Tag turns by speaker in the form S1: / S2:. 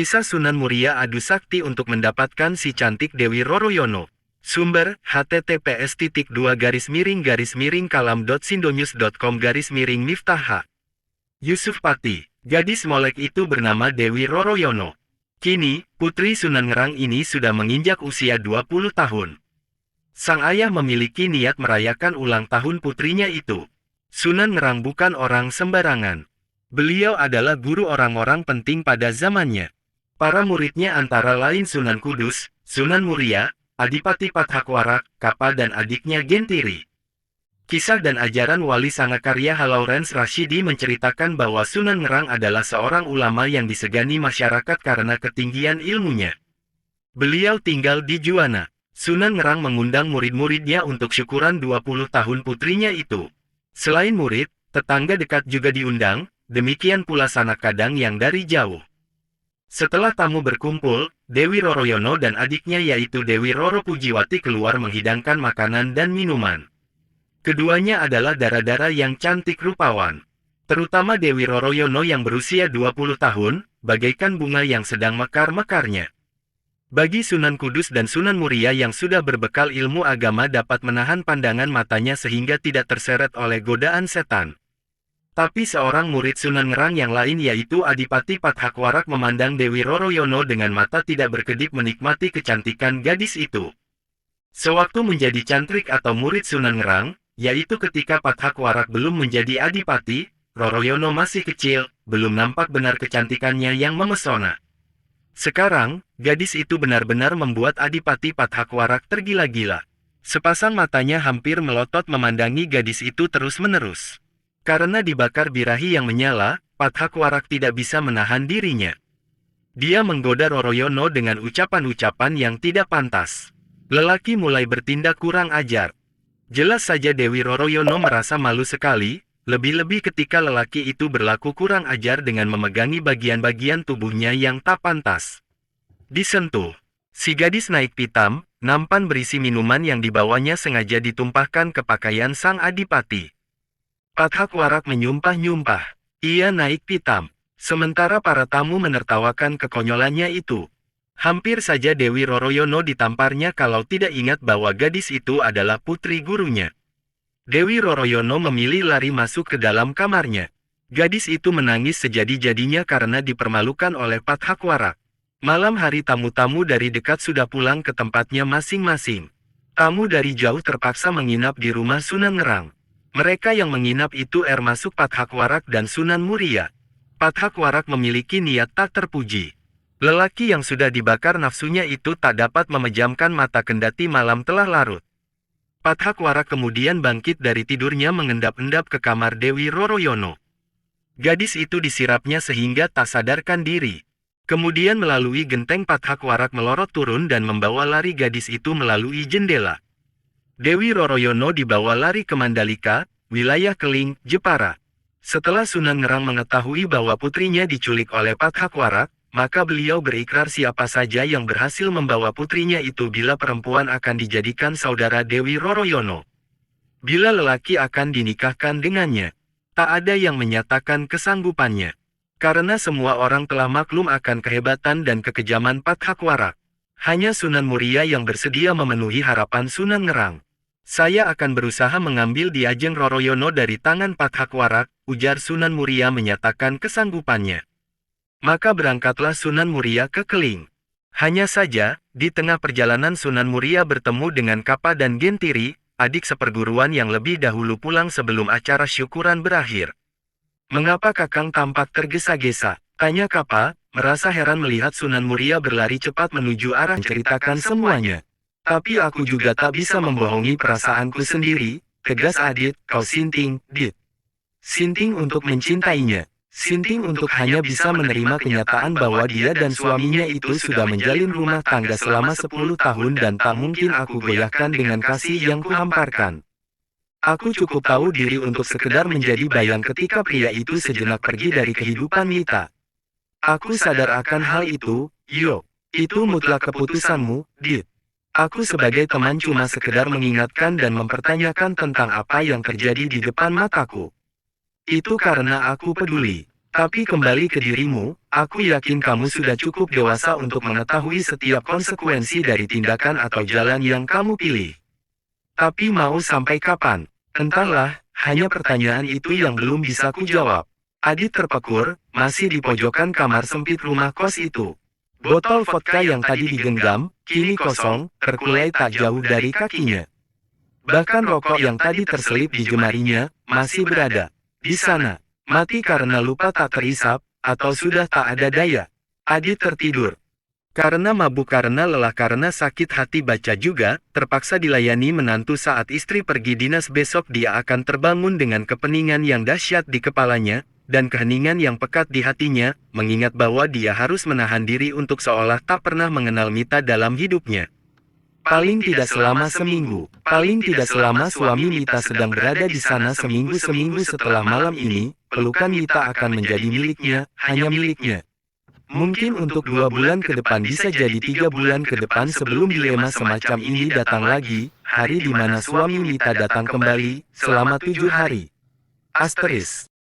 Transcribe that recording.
S1: Kisah Sunan Muria adu sakti untuk mendapatkan si cantik Dewi Roroyono. Sumber, https://kalam.sindonews.com/miftah. Yusuf Pati, gadis molek itu bernama Dewi Roroyono. Kini, putri Sunan Ngerang ini sudah menginjak usia 20 tahun. Sang ayah memiliki niat merayakan ulang tahun putrinya itu. Sunan Ngerang bukan orang sembarangan. Beliau adalah guru orang-orang penting pada zamannya. Para muridnya antara lain Sunan Kudus, Sunan Muria, Adipati Pathakwarak, Kapa dan adiknya Gentiri. Kisah dan ajaran Wali Sangakarya Lawrence Rashidi menceritakan bahwa Sunan Ngerang adalah seorang ulama yang disegani masyarakat karena ketinggian ilmunya. Beliau tinggal di Juwana. Sunan Ngerang mengundang murid-muridnya untuk syukuran 20 tahun putrinya itu. Selain murid, tetangga dekat juga diundang, demikian pula sanak kadang yang dari jauh. Setelah tamu berkumpul, Dewi Roroyono dan adiknya yaitu Dewi Roro Pujiwati keluar menghidangkan makanan dan minuman. Keduanya adalah dara-dara yang cantik rupawan. Terutama Dewi Roroyono yang berusia 20 tahun, bagaikan bunga yang sedang mekar-mekarnya. Bagi Sunan Kudus dan Sunan Muria yang sudah berbekal ilmu agama dapat menahan pandangan matanya sehingga tidak terseret oleh godaan setan. Tapi seorang murid Sunan Ngerang yang lain yaitu Adipati Pathakwarak memandang Dewi Roroyono dengan mata tidak berkedip menikmati kecantikan gadis itu. Sewaktu menjadi cantrik atau murid Sunan Ngerang, yaitu ketika Pathakwarak belum menjadi adipati, Roroyono masih kecil, belum nampak benar kecantikannya yang memesona. Sekarang, gadis itu benar-benar membuat Adipati Pathakwarak tergila-gila. Sepasang matanya hampir melotot memandangi gadis itu terus-menerus. Karena dibakar birahi yang menyala, Pathakwarak tidak bisa menahan dirinya. Dia menggoda Roroyono dengan ucapan-ucapan yang tidak pantas. Lelaki mulai bertindak kurang ajar. Jelas saja Dewi Roroyono merasa malu sekali, lebih-lebih ketika lelaki itu berlaku kurang ajar dengan memegangi bagian-bagian tubuhnya yang tak pantas. Disentuh. Si gadis naik pitam, nampan berisi minuman yang dibawanya sengaja ditumpahkan ke pakaian sang adipati. Pathakwarak menyumpah-nyumpah. Ia naik pitam. Sementara para tamu menertawakan kekonyolannya itu. Hampir saja Dewi Roroyono ditamparnya kalau tidak ingat bahwa gadis itu adalah putri gurunya. Dewi Roroyono memilih lari masuk ke dalam kamarnya. Gadis itu menangis sejadi-jadinya karena dipermalukan oleh Pathakwarak. Malam hari tamu-tamu dari dekat sudah pulang ke tempatnya masing-masing. Tamu dari jauh terpaksa menginap di rumah Sunan Ngerang. Mereka yang menginap itu termasuk Pathakwarak dan Sunan Muria. Pathakwarak memiliki niat tak terpuji. Lelaki yang sudah dibakar nafsunya itu tak dapat memejamkan mata kendati malam telah larut. Pathakwarak kemudian bangkit dari tidurnya mengendap-endap ke kamar Dewi Roroyono. Gadis itu disirapnya sehingga tak sadarkan diri. Kemudian melalui genteng Pathakwarak melorot turun dan membawa lari gadis itu melalui jendela. Dewi Roroyono dibawa lari ke Mandalika, wilayah Keling, Jepara. Setelah Sunan Ngerang mengetahui bahwa putrinya diculik oleh Pathakwarak, maka beliau berikrar siapa saja yang berhasil membawa putrinya itu bila perempuan akan dijadikan saudara Dewi Roroyono. Bila lelaki akan dinikahkan dengannya. Tak ada yang menyatakan kesanggupannya. Karena semua orang telah maklum akan kehebatan dan kekejaman Pathakwarak. Hanya Sunan Muria yang bersedia memenuhi harapan Sunan Ngerang. Saya akan berusaha mengambil Diajeng Roroyono dari tangan Pathakwarak, ujar Sunan Muria menyatakan kesanggupannya. Maka berangkatlah Sunan Muria ke Keling. Hanya saja, di tengah perjalanan Sunan Muria bertemu dengan Kapa dan Gentiri, adik seperguruan yang lebih dahulu pulang sebelum acara syukuran berakhir. "Mengapa Kakang tampak tergesa-gesa?" tanya Kapa, merasa heran melihat Sunan Muria berlari cepat menuju arah ceritakan semuanya. "Tapi aku juga tak bisa membohongi perasaanku sendiri," tegas Adit, "kau sinting, Dit. Sinting untuk mencintainya. Sinting untuk hanya bisa menerima kenyataan bahwa dia dan suaminya itu sudah menjalin rumah tangga selama 10 tahun dan tak mungkin aku goyahkan dengan kasih yang kuhamparkan. Aku cukup tahu diri untuk sekedar menjadi bayang ketika pria itu sejenak pergi dari kehidupan kita. Aku sadar akan hal itu, Yo. Itu mutlak keputusanmu, Dit. Aku sebagai teman cuma sekedar mengingatkan dan mempertanyakan tentang apa yang terjadi di depan mataku. Itu karena aku peduli. Tapi kembali ke dirimu, aku yakin kamu sudah cukup dewasa untuk mengetahui setiap konsekuensi dari tindakan atau jalan yang kamu pilih. Tapi mau sampai kapan? Entahlah, hanya pertanyaan itu yang belum bisa kujawab. Adit terpekur, masih di pojokan kamar sempit rumah kos itu. Botol vodka yang tadi digenggam, kini kosong, terkulai tak jauh dari kakinya. Bahkan rokok yang tadi terselip di jemarinya, masih berada di sana. Mati karena lupa tak terisap, atau sudah tak ada daya. Adit tertidur. Karena mabuk, karena lelah, karena sakit hati, baca juga, terpaksa dilayani menantu saat istri pergi dinas besok. Dia akan terbangun dengan kepeningan yang dahsyat di kepalanya, dan keheningan yang pekat di hatinya, mengingat bahwa dia harus menahan diri untuk seolah tak pernah mengenal Mita dalam hidupnya. Paling tidak selama seminggu, paling tidak selama suami Mita sedang berada di sana. Seminggu setelah malam ini, pelukan Mita akan menjadi miliknya, hanya miliknya. Mungkin untuk 2 bulan ke depan, bisa jadi 3 bulan ke depan sebelum dilema semacam ini datang lagi, hari di mana suami Mita datang kembali, selama 7 hari. Asteris.